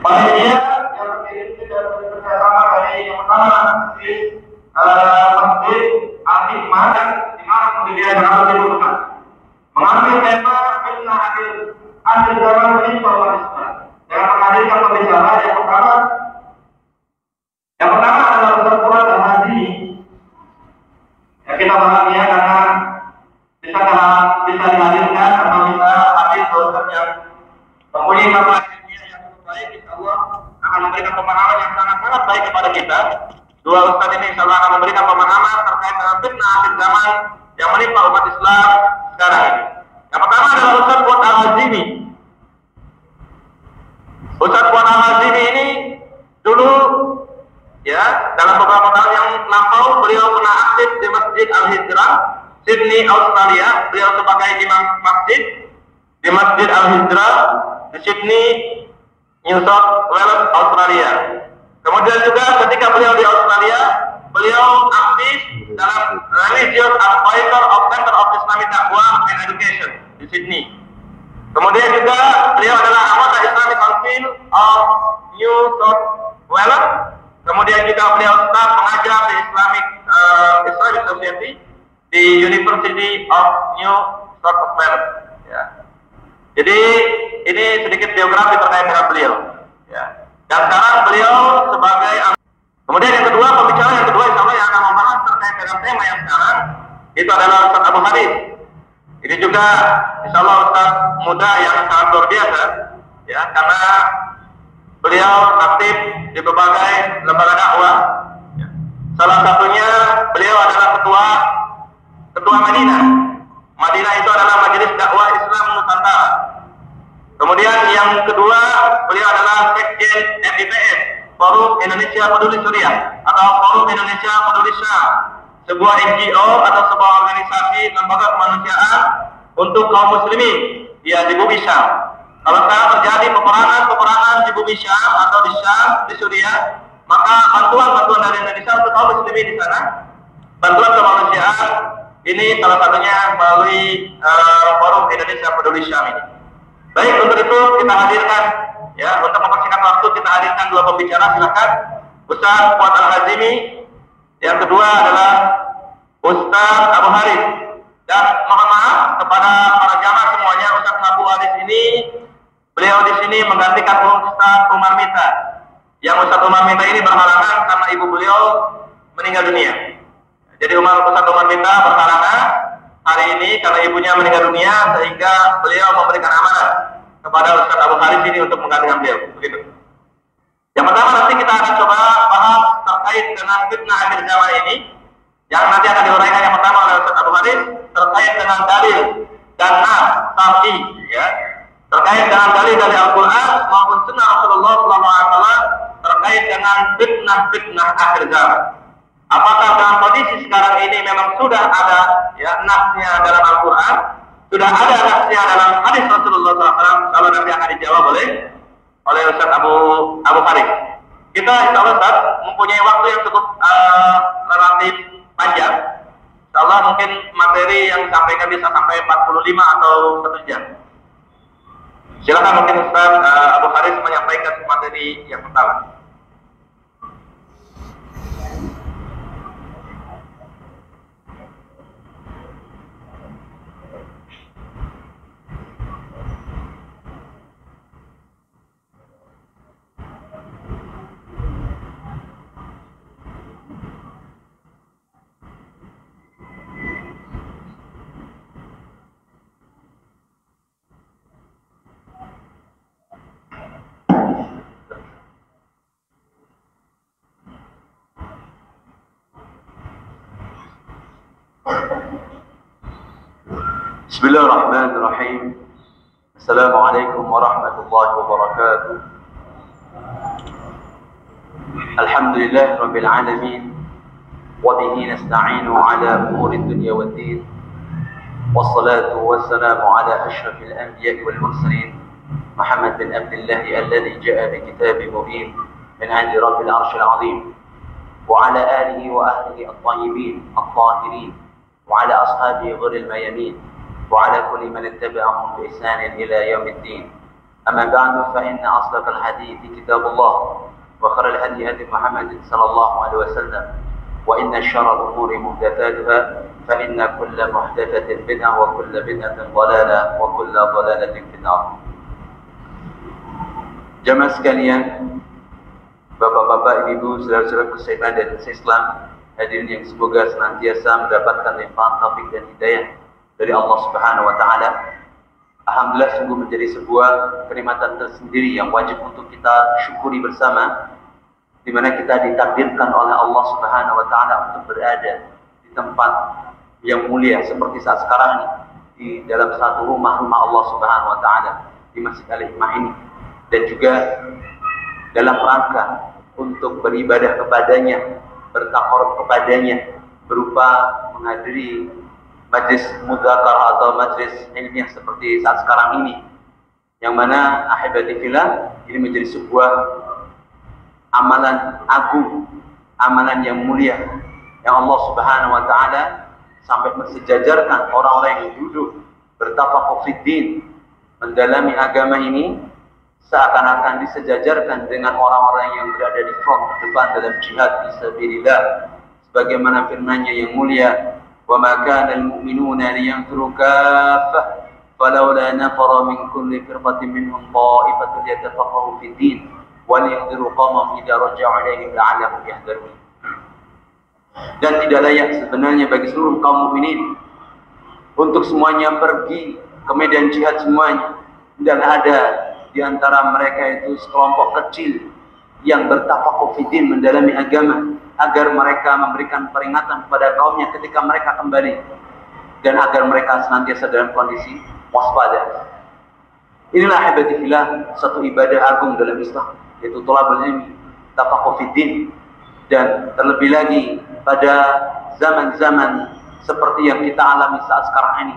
Panitia yang terdiri dari kerjasama dari yang pertama Masjid Al-Hikmah, di mana kemudian harus dibutuhkan mengambil tema fitnah akhir zaman ini bahwa Islam dengan menghadirkan pembicara yang pertama adalah Ustaz Fuad Al-Hazimi. Ya, kita bahagia karena bisa dihadirkan atau bisa hadir Ustaz yang mempunyai kapasitas yang cukup baik, insya Allah akan memberikan pemahaman yang sangat-sangat baik kepada kita. Dua Ustaz ini insya Allah akan memberikan pemahaman terkait dengan fitnah akhir zaman yang menimpa umat Islam sekarang ini. Yang pertama adalah Ustaz Fuad Al-Hazimi. Ustaz Fuad Al-Hazimi ini dulu, ya, dalam beberapa tahun yang lampau beliau pernah aktif di Masjid Al-Hijrah, Sydney, Australia. Beliau sebagai imam masjid di Masjid Al-Hijrah di Sydney, New South Wales, Australia. Kemudian juga ketika beliau di Australia, beliau aktif dalam Religious Advisor of Center of Islamic Dakwah and Education di Sydney. Kemudian juga beliau adalah anggota Islamic Council of New South Wales. Kemudian juga beliau tetap mengajar di Islamic Society di University of New South Wales. Ya. Jadi ini sedikit biografi terkait dengan beliau. Ya. Dan sekarang beliau sebagai, kemudian yang kedua, pembicara yang kedua insya Allah yang akan membahas terkait dengan tema yang sekarang itu adalah Ustaz Abu Haris. Ini juga insya Allah Ustaz muda yang sangat luar biasa, ya, karena beliau aktif di berbagai lembaga dakwah. Ya. Salah satunya beliau adalah ketua Madinah. Madinah itu adalah Majelis Dakwah Islam Nusantara. Kemudian yang kedua, beliau adalah Sekjen FIPS, Forum Indonesia Peduli Suriah atau Forum Indonesia Peduli Syam, sebuah NGO atau sebuah organisasi lembaga kemanusiaan untuk kaum muslimin, ya, di bumi Syam. Kalau sekarang terjadi peperangan di bumi Syam atau di Syam, di Suriah, maka bantuan dari Indonesia untuk kaum muslimin di sana, bantuan kemanusiaan ini salah satunya melalui Forum Indonesia Peduli Syam ini. Baik, untuk itu kita hadirkan, ya, untuk mempersingkat waktu kita hadirkan dua pembicara. Silakan Ustaz Fuad Al-Hazimi, yang kedua adalah Ustaz Abu Haris. Dan mohon maaf kepada para jamaah semuanya, Ustaz Abu Haris ini beliau di sini menggantikan Ustaz Umar Mita. Yang Ustaz Umar Mita ini berhalangan karena ibu beliau meninggal dunia. Jadi Ustaz Umar Mita berhalangan hari ini karena ibunya meninggal dunia, sehingga beliau memberikan amanah kepada Ustaz Abu Haris ini untuk menggantikan beliau. Begitu. Yang pertama nanti kita akan coba bahas terkait dengan fitnah akhir zaman ini, yang nanti akan diuraikan yang pertama oleh Ustaz Abu Haris terkait dengan dalil dan nas syar'i, ya, terkait dengan dalil dari Al-Quran maupun Sunnah Rasulullah SAW terkait dengan fitnah akhir zaman. Apakah dalam kondisi sekarang ini memang sudah ada, ya, nasnya dalam Al-Quran, sudah ada nasnya dalam hadis Rasulullah SAW? Kalau nanti akan dijawab oleh Ustaz Abu Haris. Kita insya Allah Ustaz mempunyai waktu yang cukup relatif panjang. Insya Allah mungkin materi yang disampaikan bisa sampai 45 atau 1 jam. Silakan mungkin Ustaz Abu Haris menyampaikan materi yang pertama. Bismillahirrahmanirrahim. Assalamualaikum warahmatullahi wabarakatuh. Alhamdulillah rabbil alamin wa bihi nasta'inu ala umuri dunya waddin. Wassalatu wassalamu ala asyrafil anbiya'i wal mursalin Muhammad bin Abdullah alladhi ja'a bi kitabin mubin min 'indi rabbil 'arsyil 'azim wa ala alihi wa ahlihi at-tayyibin at-tahirin wa ala ashabihi ghuril mayamin وعلى كل من اتبعهم بإحسان إلى يوم الدين. أما بعد فإن أصدق الحديث كتاب الله وخير الهدي هدي محمد صلى الله عليه وسلم وإن شر الأمور محدثاتها فإن كل محدثة بدعة وكل بدعة ضلالة وكل ضلالة في النار. Jamaah sekalian, bapak-bapak, ibu, saudara-saudara seiman dan Islam, hadirin yang semoga senantiasa mendapatkan manfaat, taufik dan hidayah dari Allah Subhanahu wa taala. Alhamdulillah, sungguh menjadi sebuah kenikmatan tersendiri yang wajib untuk kita syukuri bersama, di mana kita ditakdirkan oleh Allah Subhanahu wa taala untuk berada di tempat yang mulia seperti saat sekarang ini, di dalam satu rumah Allah Subhanahu wa taala, di Masjid Al-Hikmah ini, dan juga dalam rangka untuk beribadah kepadanya, bertakarub kepadanya, berupa menghadiri majlis mudzakarah atau majlis ilmiah seperti saat sekarang ini, yang mana ahibati fillah, ini menjadi sebuah amalan agung, amalan yang mulia, yang Allah Subhanahu wa taala sampai mensejajarkan orang-orang yang duduk bertafaqquh fiddin, mendalami agama ini, seakan-akan disejajarkan dengan orang-orang yang berada di front depan dalam jihad fisabilillah, sebagaimana firman-Nya yang mulia, wa ma kana al-mu'minuna liyanfiru kaffah falawla nafara min kulli firqatin minhum ta'ifatun yatafaqahu fid din wa liyunziru qawmahum idza raja'u ilaihim la'allahum yahdharun. Dan tidak layak sebenarnya bagi seluruh kaum mukminin untuk semuanya pergi ke medan jihad semuanya, dan ada di antara mereka itu sekelompok kecil yang bertafaqquh fiddin, mendalami agama, agar mereka memberikan peringatan kepada kaumnya ketika mereka kembali, dan agar mereka senantiasa dalam kondisi waspada. Inilah ahibati fillah, satu ibadah agung dalam Islam, yaitu thalabul ilmi, tafaqquh fiddin. Dan terlebih lagi pada zaman-zaman seperti yang kita alami saat sekarang ini,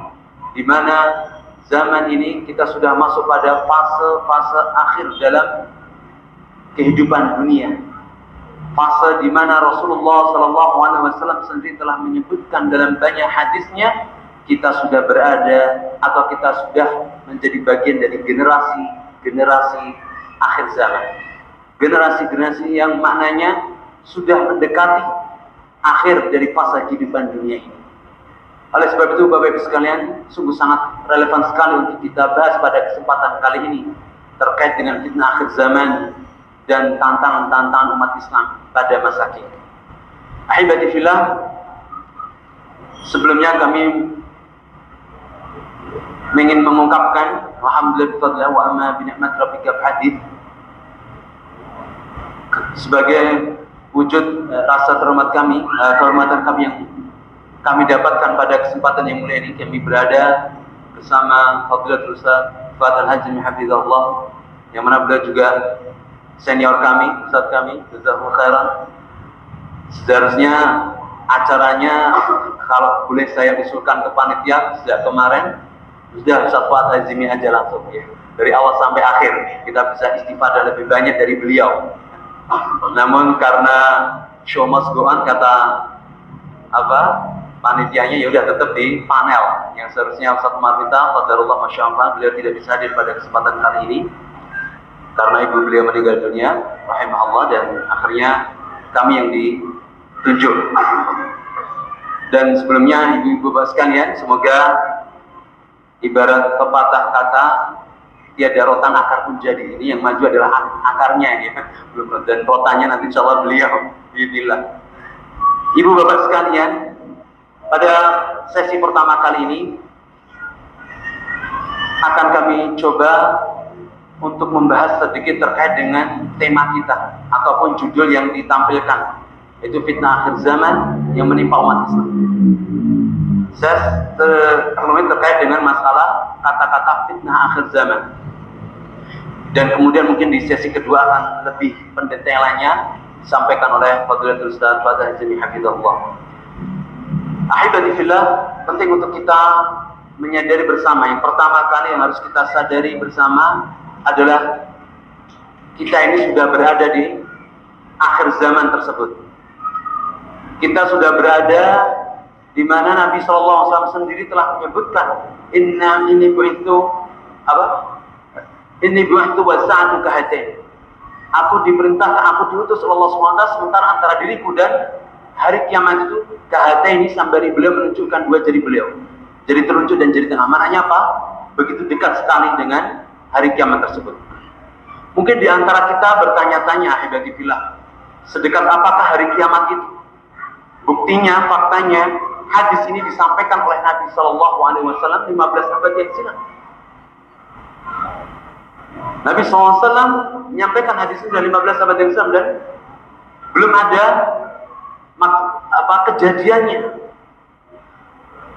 di mana zaman ini kita sudah masuk pada fase-fase akhir dalam kehidupan dunia. Fase di mana Rasulullah SAW sendiri telah menyebutkan dalam banyak hadisnya, kita sudah berada atau kita sudah menjadi bagian dari generasi akhir zaman. Generasi yang maknanya sudah mendekati akhir dari fase kehidupan dunia ini. Oleh sebab itu, Bapak Ibu sekalian, sungguh sangat relevan sekali untuk kita bahas pada kesempatan kali ini terkait dengan fitnah akhir zaman dan tantangan-tantangan umat Islam pada masa kini. Ahibati fillah, sebelumnya kami ingin mengungkapkan alhamdulillah bifadlillah wa amma bi ni'mat rabbika fahadits, sebagai wujud rasa kehormatan kami yang kami dapatkan pada kesempatan yang mulia ini. Kami berada bersama Fadilatul Ustaz Fuad Al-Hajmi hafizahullah, yang mana beliau juga senior kami, ustaz kami, jazakumullah khairan. Seharusnya acaranya, kalau boleh saya usulkan ke panitia sejak kemarin, sudah Ustaz Fuad Al-Hajmi aja langsung ya. Dari awal sampai akhir kita bisa istifadah lebih banyak dari beliau. Namun karena show must go on, kata panitianya, ya udah tetap di panel yang seharusnya Ustaz Marfita qadarullah masyaallah beliau tidak bisa hadir pada kesempatan kali ini karena ibu beliau meninggal dunia rahimahullah, dan akhirnya kami yang ditunjuk. Dan sebelumnya ibu-ibu bapak sekalian, semoga ibarat pepatah kata tiada rotan akar pun jadi, ini yang maju adalah akarnya ya. Dan rotannya nanti insyaallah beliau bismillah. Ibu bapak sekalian, pada sesi pertama kali ini akan kami coba untuk membahas sedikit terkait dengan tema kita ataupun judul yang ditampilkan, yaitu fitnah akhir zaman yang menimpa umat Islam. Saya terkait dengan masalah kata-kata fitnah akhir zaman, dan kemudian mungkin di sesi kedua akan lebih pendetailannya disampaikan oleh Fadilatul Ustaz Fuad Al-Hajmi hafizahullah. Ahibati fillah, penting untuk kita menyadari bersama. Yang pertama kali yang harus kita sadari bersama adalah kita ini sudah berada di akhir zaman tersebut. Kita sudah berada di mana Nabi SAW sendiri telah menyebutkan, Inni bu'ithtu wa sa'atu kahatain. Aku diperintahkan, aku diutus Allah SWT sementara antara diriku dan hari kiamat itu kahatain, sambari beliau menunjukkan dua jari beliau. Jari telunjuk dan jari tengah. Maknanya apa? Begitu dekat sekali dengan hari kiamat tersebut. Mungkin di antara kita bertanya-tanya, ahibati fillah, sedekat apakah hari kiamat itu? Buktinya, faktanya, hadis ini disampaikan oleh Nabi SAW 15 abad yang silam. Nabi SAW menyampaikan hadis ini dari 15 abad yang silam dan belum ada kejadiannya.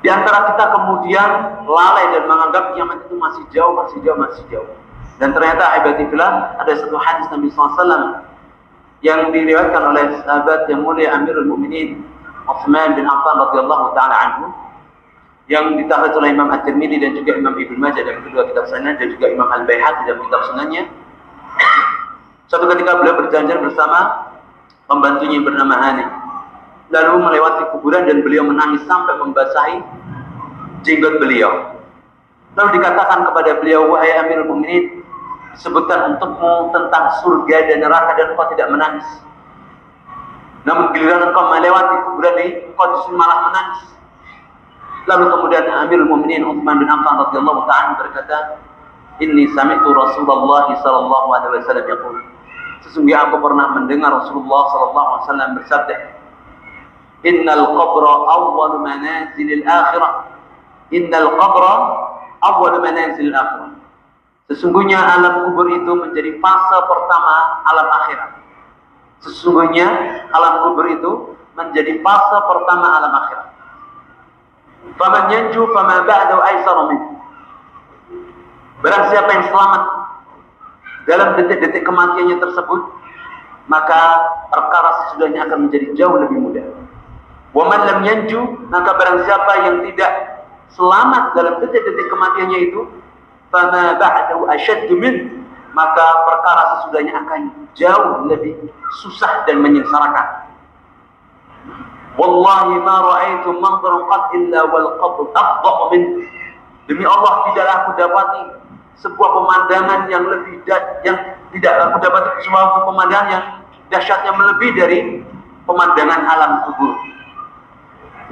Di antara kita kemudian lalai dan menganggap kiamat itu masih jauh. Dan ternyata ibadillah ada satu hadis Nabi SAW yang diriwayatkan oleh sahabat yang mulia Amirul Mukminin Utsman bin Affan radhiyallahu taala anhu, yang ditahrij oleh Imam At-Tirmidzi dan juga Imam Ibnu Majah dalam kedua kitab Sunan dan juga Imam Al-Baihaqi dalam kitab Sunannya. Suatu ketika beliau berjalan bersama pembantunya yang bernama Hani, lalu melewati kuburan dan beliau menangis sampai membasahi jenggot beliau. Lalu dikatakan kepada beliau, wahai Amirul Mukminin, sebutkan untukmu tentang surga dan neraka dan engkau tidak menangis. Namun giliran engkau melewati kuburan ini, engkau justru malah menangis. Lalu kemudian Amirul Mukminin Utsman bin Affan radhiyallahu ta'ala berkata, Inni sami'tu Rasulullah sallallahu alaihi wasallam yaqul. Sesungguhnya aku pernah mendengar Rasulullah sallallahu alaihi wasallam bersabda, Innal qabra awwal manazilil akhirah. Innal qabra awwal manazilil akhirah. Sesungguhnya alam kubur itu menjadi fase pertama alam akhirat. Sesungguhnya alam kubur itu menjadi fase pertama alam akhirat. Faman yanju fama ba'dahu aisara min. Barang siapa yang selamat dalam detik-detik kematiannya tersebut, maka perkara sesudahnya akan menjadi jauh lebih mudah. Wa man lam yanju, maka barang siapa yang tidak selamat dalam detik-detik kematiannya itu, fama ba'dahu ashaddu min, maka perkara sesudahnya akan jauh lebih susah dan menyengsarakan. Wallahi ma ra'aitu manzaran qad illa wal qabr afdha min. Demi Allah, tidaklah aku dapati sebuah pemandangan yang lebih yang tidak aku dapati sebuah pemandangan yang dahsyatnya melebihi dari pemandangan alam kubur.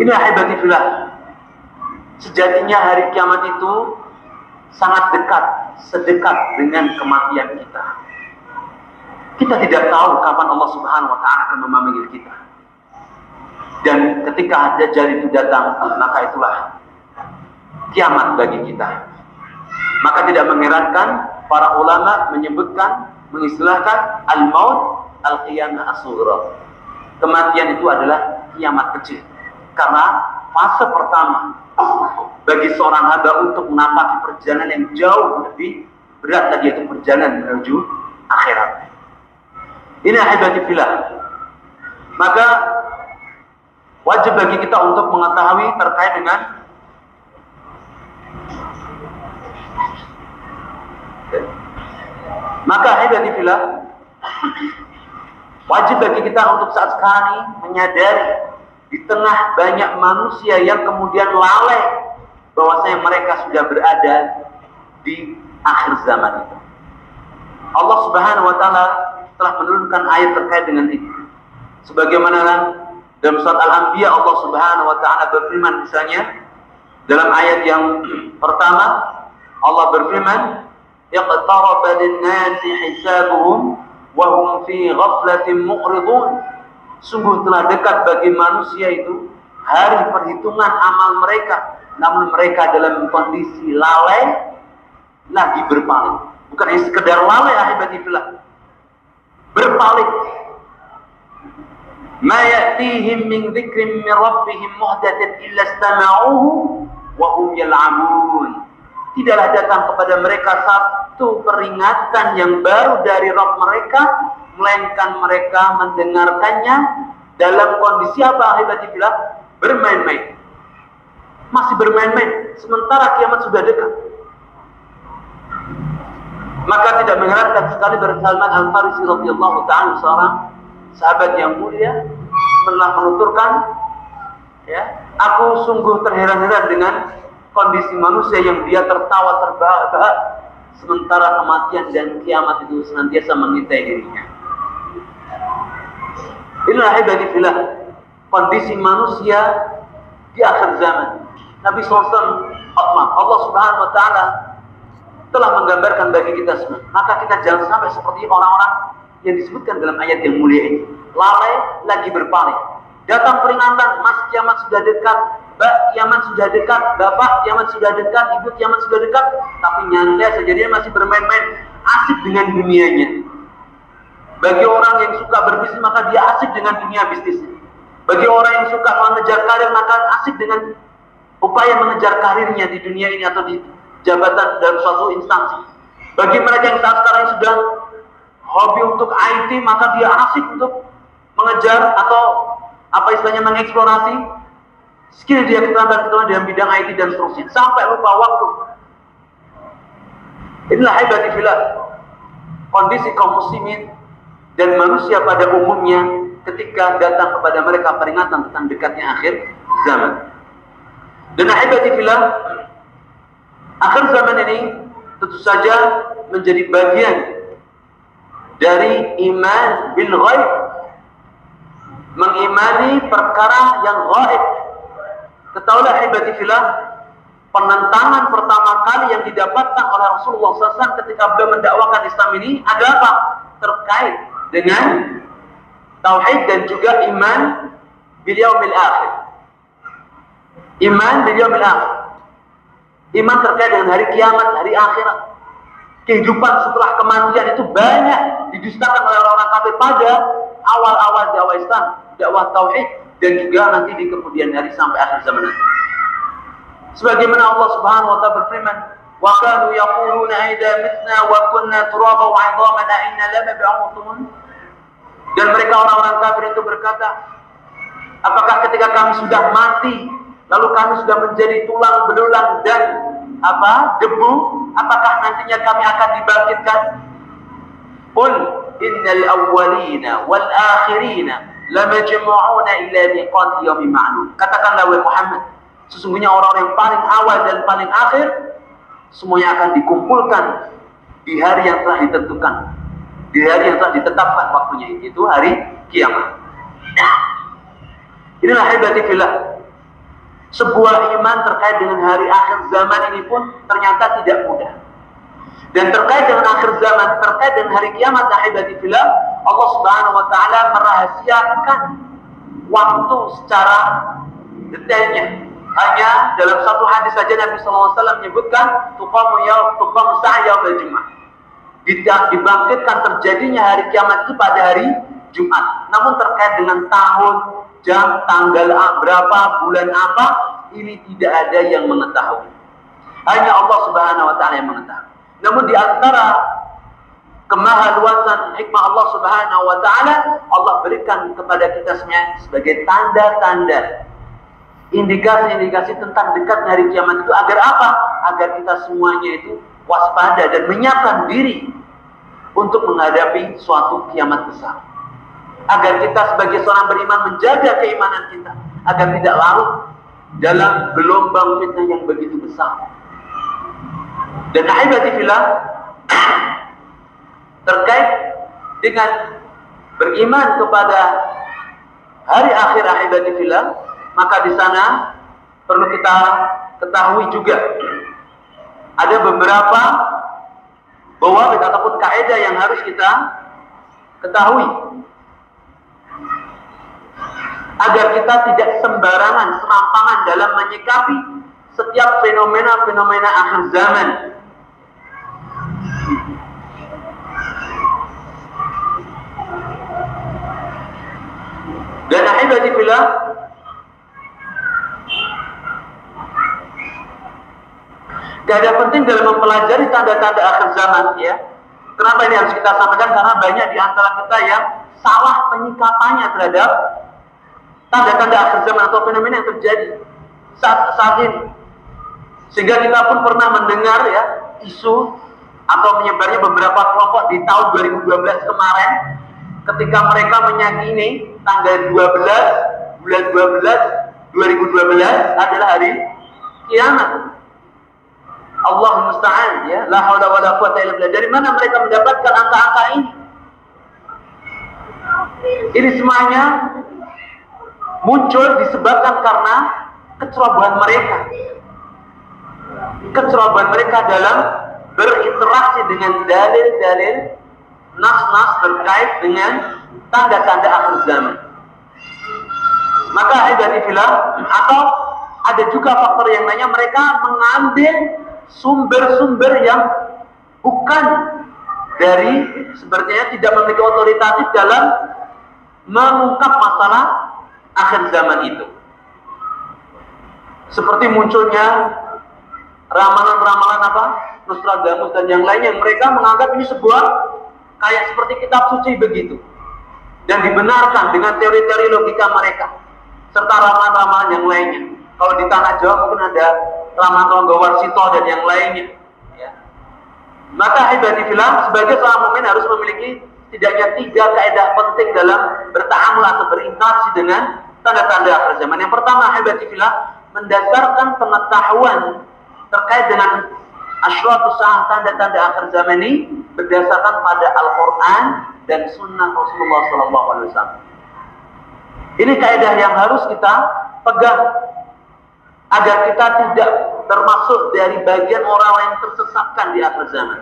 Ini ahibati fillah. Sejatinya hari kiamat itu sangat dekat, sedekat dengan kematian kita. Kita tidak tahu kapan Allah Subhanahu wa taala akan memanggil kita. Dan ketika Dajjal itu datang, maka itulah kiamat bagi kita. Maka tidak mengherankan para ulama menyebutkan, mengistilahkan al-maut al-qiyamah as-sughra. Kematian itu adalah kiamat kecil. Karena fase pertama bagi seorang hamba untuk menapaki perjalanan yang jauh lebih berat tadi, yaitu perjalanan menuju akhirat. Ini ahibati fillah. Maka wajib bagi kita untuk mengetahui terkait dengan ahibati fillah, wajib bagi kita untuk saat sekarang ini menyadari di tengah banyak manusia yang kemudian lalai bahwasanya mereka sudah berada di akhir zaman itu. Allah Subhanahu wa taala telah menurunkan ayat terkait dengan itu. Sebagaimana dalam surat Al-Anbiya Allah Subhanahu wa taala berfirman, misalnya dalam ayat yang pertama Allah berfirman, "Yaqtaraba lin-nasi hisabuhum wa hum fi ghaflatin mu'ridun." Sungguh telah dekat bagi manusia itu hari perhitungan amal mereka, namun mereka dalam kondisi lalai lagi berpaling. Bukan hanya sekedar lalai, ahibati fillah, berpaling. Ma ya'tihim min dzikrin min rabbihim muhdatsin illa istama'uhu wa hum yal'abun. Tidaklah datang kepada mereka satu peringatan yang baru dari Rabb mereka, melainkan mereka mendengarkannya dalam kondisi apa, ahibati fillah? Bermain-main. Masih bermain-main sementara kiamat sudah dekat. Maka tidak mengherankan sekali dari Salman Al-Farisi radhiyallahu ta'ala, seorang sahabat yang mulia, telah menuturkan, ya, aku sungguh terheran-heran dengan kondisi manusia yang dia tertawa terbahak-bahak sementara kematian dan kiamat itu senantiasa mengintai dirinya. Inilah ibadillah kondisi manusia di akhir zaman. Nabi SAW, Allah Subhanahu Wa Taala telah menggambarkan bagi kita semua. Maka kita jangan sampai seperti orang-orang yang disebutkan dalam ayat yang mulia ini. Lalai lagi berpaling. Datang peringatan, mas kiamat sudah dekat, mbak kiamat sudah dekat, bapak kiamat sudah dekat, ibu kiamat sudah dekat. Tapi nyantai saja dia masih bermain-main, asik dengan dunianya. Bagi orang yang suka berbisnis maka dia asik dengan dunia bisnisnya. Bagi orang yang suka mengejar karir maka asik dengan upaya mengejar karirnya di dunia ini atau di jabatan dalam suatu instansi. Bagi mereka yang saat sekarang sudah hobi untuk IT maka dia asik untuk mengejar atau apa istilahnya mengeksplorasi skill dia keterampilan dalam bidang IT dan seterusnya sampai lupa waktu. Inilah ibadillah kondisi kaum muslimin dan manusia pada umumnya ketika datang kepada mereka peringatan tentang dekatnya akhir zaman. Dan ibadillah akhir zaman ini tentu saja menjadi bagian dari iman bil ghaib, mengimani perkara yang gaib. Ketahuilah ibadillah, penentangan pertama kali yang didapatkan oleh Rasulullah SAW ketika beliau mendakwakan Islam ini adalah apa? Terkait dengan tauhid dan juga iman bil yaumil akhir. Iman bil yaumil akhir. Iman terkait dengan hari kiamat, hari akhirat. Kehidupan setelah kematian itu banyak didustakan oleh orang-orang kafir pada awal-awal dakwah Islam, dakwah tauhid dan juga nanti di kemudian hari sampai akhir zaman nanti. Sebagaimana Allah Subhanahu wa taala berfirman, "Wa kanu yaquluna idza mitna wa kunna turaban wa 'idhaman a inna lamab'uthun." Dan mereka orang-orang kafir itu berkata, apakah ketika kami sudah mati, lalu kami sudah menjadi tulang belulang dan debu, apakah nantinya kami akan dibangkitkan? Qul innal awwalina wal akhirina lamajmu'una ila miqati yaumin ma'lum. Katakanlah wahai Muhammad, sesungguhnya orang-orang yang paling awal dan paling akhir semuanya akan dikumpulkan di hari yang telah ditentukan, di hari yang telah ditetapkan waktunya, itu hari kiamat. Inilah ibadillah. Sebuah iman terkait dengan hari akhir zaman ini pun ternyata tidak mudah. Dan terkait dengan akhir zaman, terkait dengan hari kiamat, ibadillah, Allah Subhanahu wa taala merahasiakan waktu secara detailnya. Hanya dalam satu hadis saja Nabi SAW menyebutkan tuqamu sa'a yaumil Jumat. Dibangkitkan terjadinya hari kiamat itu pada hari Jumat. Namun terkait dengan tahun, jam, tanggal berapa, bulan apa, ini tidak ada yang mengetahui. Hanya Allah Subhanahu wa taala yang mengetahui. Namun di antara kemahaluasan hikmah Allah Subhanahu wa taala, Allah berikan kepada kita semuanya sebagai tanda-tanda, indikasi-indikasi tentang dekatnya hari kiamat itu agar apa? Agar kita semuanya itu waspada dan menyiapkan diri untuk menghadapi suatu kiamat besar. Agar kita sebagai seorang beriman menjaga keimanan kita agar tidak larut dalam gelombang fitnah yang begitu besar. Dan ibadillah terkait dengan beriman kepada hari akhir ibadillah, maka di sana perlu kita ketahui juga ada beberapa bawabit ataupun kaidah yang harus kita ketahui agar kita tidak sembarangan, serampangan dalam menyikapi setiap fenomena-fenomena akhir zaman. Dan ibadillah, gak ada penting dalam mempelajari tanda-tanda akhir zaman, ya. Kenapa ini harus kita sampaikan? Karena banyak di antara kita yang salah penyikapannya terhadap tanda-tanda akhir zaman atau fenomena yang terjadi saat ini. Sehingga kita pun pernah mendengar ya isu atau menyebarnya beberapa kelompok di tahun 2012 kemarin ketika mereka meyakini tanggal 12 bulan 12 2012 adalah hari kiamat. Allah musta'an, ya, la haula wala quwwata illa billah. Dari mana mereka mendapatkan angka-angka ini? Ini semuanya muncul disebabkan karena kecerobohan mereka. Kecerobohan mereka dalam berinteraksi dengan dalil-dalil, nas-nas terkait dengan tanda-tanda akhir zaman. Maka ibadillah, atau ada juga faktor yang lainnya, mereka mengambil sumber-sumber yang bukan dari, sebenarnya tidak memiliki otoritatif dalam mengungkap masalah akhir zaman itu. Seperti munculnya ramalan-ramalan apa? Nostradamus dan yang lainnya. Mereka menganggap ini sebuah kayak seperti kitab suci begitu. Dan dibenarkan dengan teori-teori logika mereka. Serta ramalan-ramalan yang lainnya. Kalau di tanah Jawa mungkin ada ramalan Warsito dan yang lainnya. Ya. Maka ibadillah, sebagai seorang mukmin harus memiliki setidaknya 3 kaidah penting dalam bertaamul atau berinteraksi dengan tanda-tanda akhir zaman. Yang pertama, ibadillah, mendasarkan pengetahuan terkait dengan asyratu sa'ah, tanda-tanda akhir zaman ini berdasarkan pada Al-Quran dan Sunnah Rasulullah SAW. Ini kaidah yang harus kita pegang agar kita tidak termasuk dari bagian orang yang tersesatkan di akhir zaman.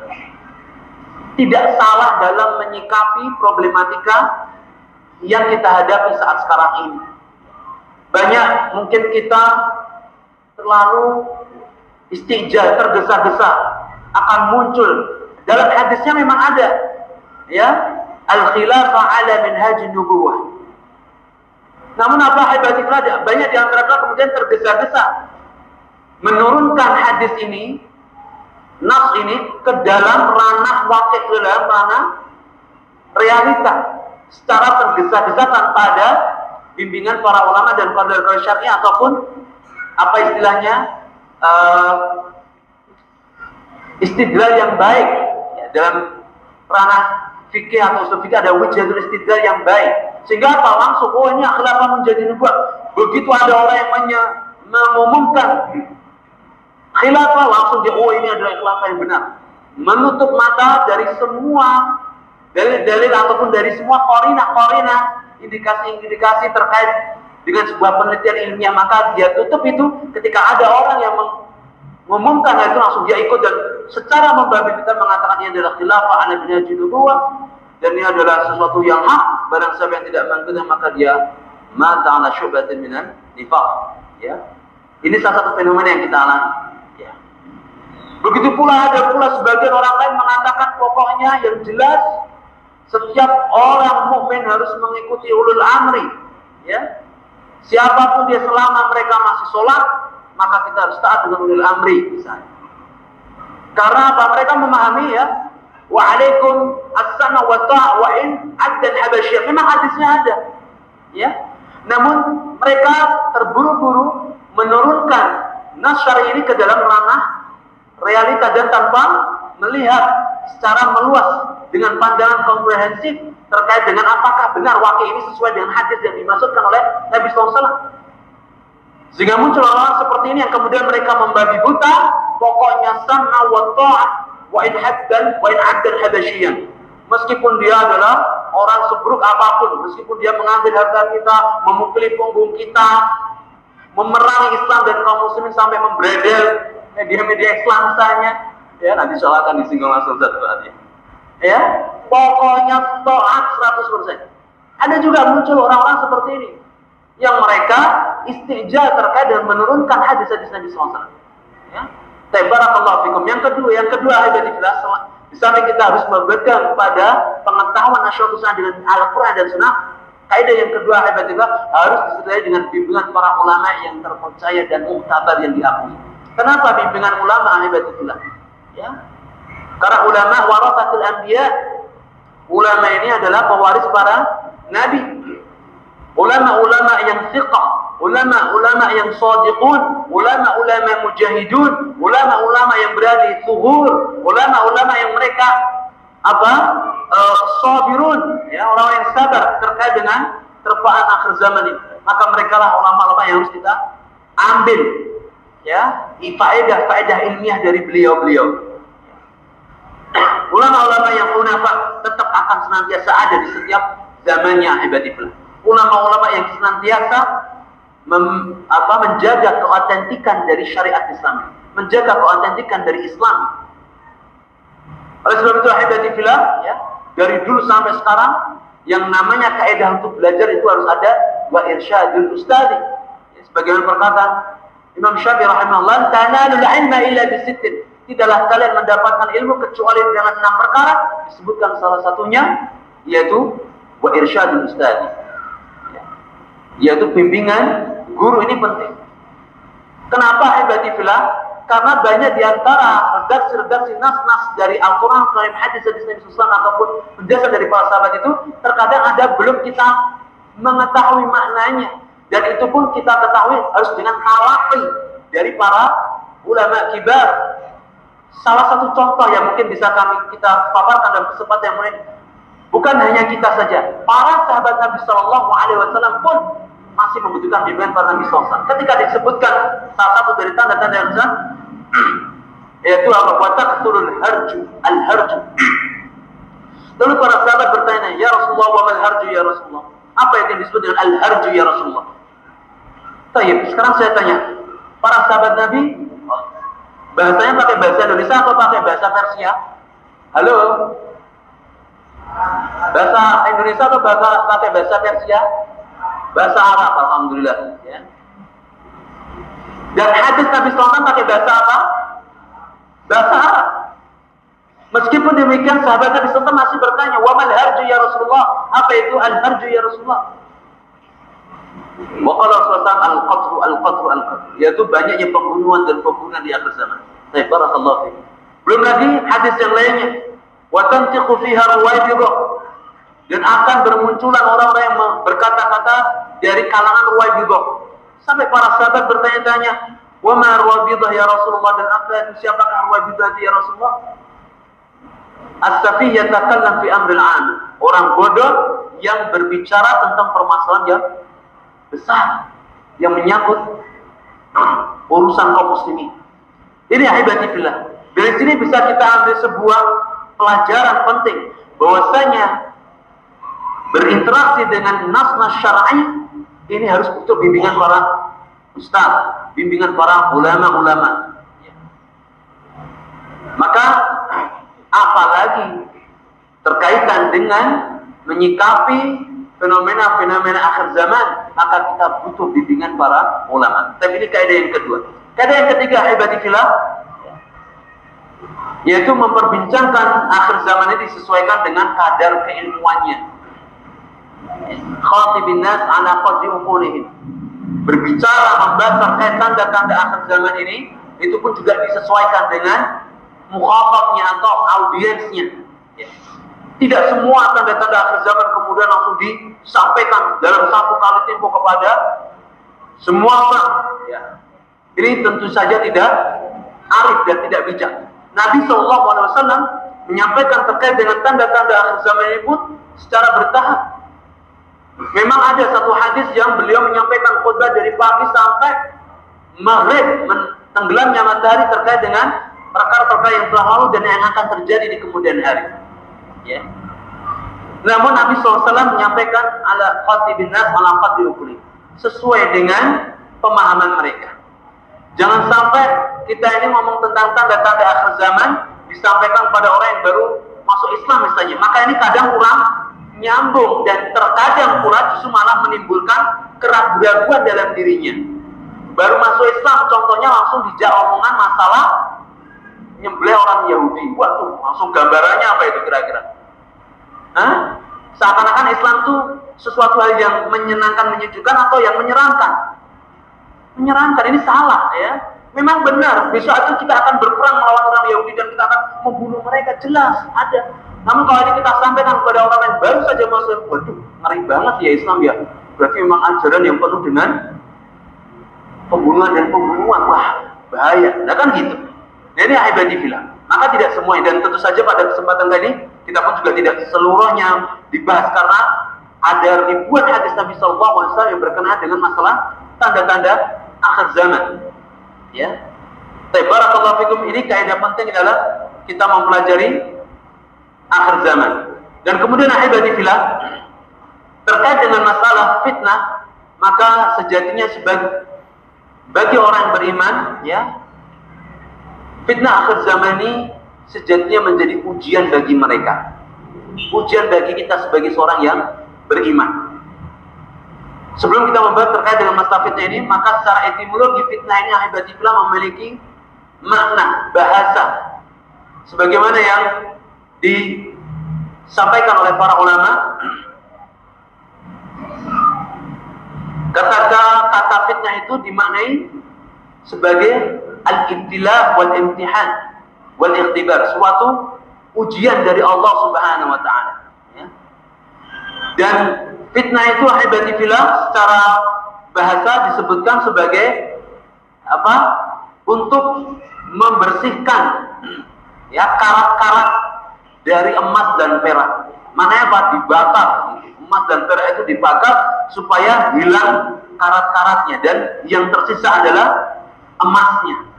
Tidak salah dalam menyikapi problematika yang kita hadapi saat sekarang ini. Banyak mungkin kita terlalu istijah, tergesa-gesa akan muncul. Dalam hadisnya memang ada, ya, al-khilafah ala minhajin nubuwah. Namun apa ibadillah, banyak di antara kita kemudian tergesa-gesa menurunkan hadis ini, nas ini ke dalam ranah wakil, ke dalam ranah realita, secara tergesa-gesa tanpa ada bimbingan para ulama dan qadir syar'i ataupun apa istilahnya istidlal yang baik, ya, dalam ranah fikih atau usul fikih ada wujudul istidlal yang baik, sehingga apa, langsung oh ini khilafah menjadi nubuwah. Begitu ada orang yang mengumumkan khilafah, langsung dia oh ini adalah khilafah yang benar, menutup mata dari semua dalil-dalil ataupun dari semua qarinah indikasi-indikasi terkait dengan sebuah penelitian ilmiah. Maka dia tutup itu ketika ada orang yang mengumumkan hal itu, langsung dia ikut dan secara membabi kita mengatakan ini adalah khilafah ala minhajin nubuwah dan ini adalah sesuatu yang hak. Barang siapa yang tidak mengikuti maka dia mata ala syubatin minan nifaq, ya. Ini salah satu fenomena yang kita alami, ya. Begitu pula ada sebagian orang lain mengatakan pokoknya yang jelas setiap orang mukmin harus mengikuti ulul amri, ya. Siapapun dia selama mereka masih sholat, maka kita harus taat dengan ulul amri, misalnya. Karena apa? Mereka memahami, ya, wa alaikum as-sama wa ta'a wa in addan habasyiyah. Memang hadisnya ada, ya. Namun mereka terburu-buru menurunkan nas syar'i ini ke dalam ranah realita dan tanpa melihat secara meluas dengan pandangan komprehensif terkait dengan apakah benar wakil ini sesuai dengan hadis yang dimaksudkan oleh Nabi SAW. Sehingga muncul orang seperti ini yang kemudian mereka membabi buta, pokoknya sam'a wa ta'ah wa in addan habasyiyan. Meskipun dia adalah orang seburuk apapun, meskipun dia mengambil harta kita, memukuli punggung kita, memerangi Islam dan kaum muslimin sampai membredel media-media Islam misalnya, ya, nanti soal akan disinggung langsung satu hati, ya, pokoknya taat 100%. Ada juga muncul orang-orang seperti ini yang mereka istijah terkait dengan menurunkan hadis-hadis Nabi SAW, ya. Barakallahu fikum. Yang kedua ibadillah, di samping kita harus berpegang pada pengetahuan asyratu sa'ah dengan Al-Quran dan Sunnah, kaidah yang kedua ibadillah harus disertai dengan bimbingan para ulama yang terpercaya dan muktabar yang diakui. Kenapa bimbingan ulama ibadillah? Ya. Karena ulama warasatul anbiya. Ulama ini adalah pewaris para nabi. Ulama-ulama yang thiqah, ulama-ulama yang shadiqun, ulama-ulama mujahidun, ulama-ulama yang berada di zuhur, ulama-ulama yang mereka sabirun, ya, orang yang sabar terkait dengan terpaan akhir zaman ini. Maka mereka lah ulama-ulama yang harus kita ambil ya, faedah ilmiah dari beliau-beliau. Ulama-ulama yang hunafa tetap akan senantiasa ada di setiap zamannya ibadillah. Ulama-ulama yang senantiasa menjaga keautentikan dari syariat Islam, menjaga keautentikan dari Islam. Oleh sebab itu ibadillah, ya, dari dulu sampai sekarang yang namanya kaidah untuk belajar itu harus ada wa irsyadul ustadi. Ya, sebagaimana perkataan Imam Syafi'i rahimahullah, tanalul ilma illa bisittin. Tidaklah kalian mendapatkan ilmu kecuali dengan 6 perkara, disebutkan salah satunya yaitu wa irsyadul ustadi. Ya, yaitu bimbingan guru ini penting. Kenapa ibadillah? Karena banyak diantara redaksi-redaksi nas-nas dari Al-Quran, hadis-hadis Nabi SAW ataupun penjelasan dari para sahabat itu terkadang ada belum kita mengetahui maknanya, dan itu pun kita ketahui harus dengan talaqi dari para ulama kibar. Salah satu contoh yang mungkin bisa kita paparkan dalam kesempatan yang mulia, bukan hanya kita saja, para sahabat Nabi SAW pun masih membutuhkan bimbingan para Nabi SAW. Ketika disebutkan salah satu dari tanda-tanda yang besar, yaitu apa? Wataqtulul harju, al-harju. Lalu para sahabat bertanya, ya Rasulullah, wa mal harju ya Rasulullah? Apa yang disebut dengan al-harju ya Rasulullah? Baik, sekarang saya tanya, para sahabat Nabi bahasanya pakai bahasa Indonesia atau pakai bahasa Persia? Halo? Bahasa Indonesia atau pakai bahasa Persia? Bahasa Arab, alhamdulillah. Ya. Dan hadis Nabi SAW pakai bahasa apa? Bahasa Arab. Meskipun demikian, sahabat Nabi SAW masih bertanya, wa mal harju ya Rasulullah? Apa itu al-harju ya Rasulullah? Wa qala Rasulullah al-qatru al-qatru al-qatru, yaitu banyaknya pembunuhan dan pembunuhan di akhir zaman. Baik, barakallahu fiik. Belum lagi hadis yang lainnya, wa tantiqu fiha ruwaibidah, dan akan bermunculan orang-orang yang berkata-kata dari kalangan ruwaibidah. Sampai para sahabat bertanya-tanya, wa ma ruwaibidah ya Rasulullah, dan apa itu, siapakah ruwaibidah itu ya Rasulullah? As-safih yatakallam fi amril 'am, orang bodoh yang berbicara tentang permasalahan yang besar yang menyangkut urusan kaum muslimin. Ini ahibati-fillah. Dari sini bisa kita ambil sebuah pelajaran penting bahwasanya berinteraksi dengan nas-nas syar'i ini harus butuh bimbingan para ustaz, bimbingan para ulama-ulama. Maka apalagi terkaitan dengan menyikapi fenomena-fenomena akhir zaman, maka kita butuh bimbingan para ulama. Tapi ini kaidah yang kedua. Kaidah yang ketiga, ibadillah, yaitu memperbincangkan akhir zaman ini disesuaikan dengan kadar keilmuannya. Khatibin nas ala qadri uqulihim. Berbicara membahas terkait tanda-tanda akhir zaman ini, itu pun juga disesuaikan dengan mukhatabnya atau audiensnya. Tidak semua tanda-tanda akhir zaman kemudian langsung disampaikan dalam satu kali tempo kepada semua orang. Ya. Ini tentu saja tidak arif dan tidak bijak. Nabi SAW menyampaikan terkait dengan tanda-tanda akhir zaman ini pun secara bertahap. Memang ada satu hadis yang beliau menyampaikan khutbah dari pagi sampai maghrib, tenggelamnya matahari terkait dengan perkara-perkara yang telah lalu dan yang akan terjadi di kemudian hari. Ya. Namun Nabi SAW menyampaikan ala khatibin nas ala qadri uquli, sesuai dengan pemahaman mereka. Jangan sampai kita ini ngomong tentang tanda-tanda akhir zaman disampaikan pada orang yang baru masuk Islam misalnya, maka ini kadang kurang nyambung dan terkadang pula justru malah menimbulkan keraguan dalam dirinya. Baru masuk Islam contohnya langsung dijak omongan masalah nyembelih orang Yahudi. Waduh, langsung gambarannya apa itu kira-kira? Hah? Seakan-akan Islam itu sesuatu hal yang menyenangkan, menyejukkan atau yang menyeramkan. Menyeramkan, ini salah ya. Memang benar, besok itu kita akan berperang melawan orang Yahudi dan kita akan membunuh mereka, jelas ada. Namun kalau ini kita sampaikan kepada orang yang baru saja masuk, waduh, ngeri banget ya Islam ya. Berarti memang ajaran yang penuh dengan pembunuhan dan pembunuhan. Wah, bahaya. Nah kan gitu. Nah, ini ibadillah. Maka tidak semuanya, dan tentu saja pada kesempatan kali ini kita pun juga tidak seluruhnya dibahas karena ada ribuan hadis Nabi SAW yang berkenaan dengan masalah tanda-tanda akhir zaman. Ya. Barakallahu fikum, ini kaidah penting adalah kita mempelajari akhir zaman. Dan kemudian ahibati fillah, terkait dengan masalah fitnah, maka sejatinya bagi orang yang beriman, ya, fitnah akhir zaman ini sejatinya menjadi ujian bagi mereka. Ujian bagi kita sebagai seorang yang beriman. Sebelum kita membahas terkait dengan masalah fitnah ini, maka secara etimologi fitnah ini ahibati fillah memiliki makna bahasa sebagaimana yang disampaikan oleh para ulama. Kata fitnah itu dimaknai sebagai al-ibtila wal imtihan wal ikhtibar, suatu ujian dari Allah Subhanahu wa taala, ya. Dan fitnah itu ahibati fillah secara bahasa disebutkan sebagai apa? Untuk membersihkan, ya, karat-karat dari emas dan perak. Maknanya apa? Dibakar. Emas dan perak itu dibakar supaya hilang karat-karatnya dan yang tersisa adalah emasnya.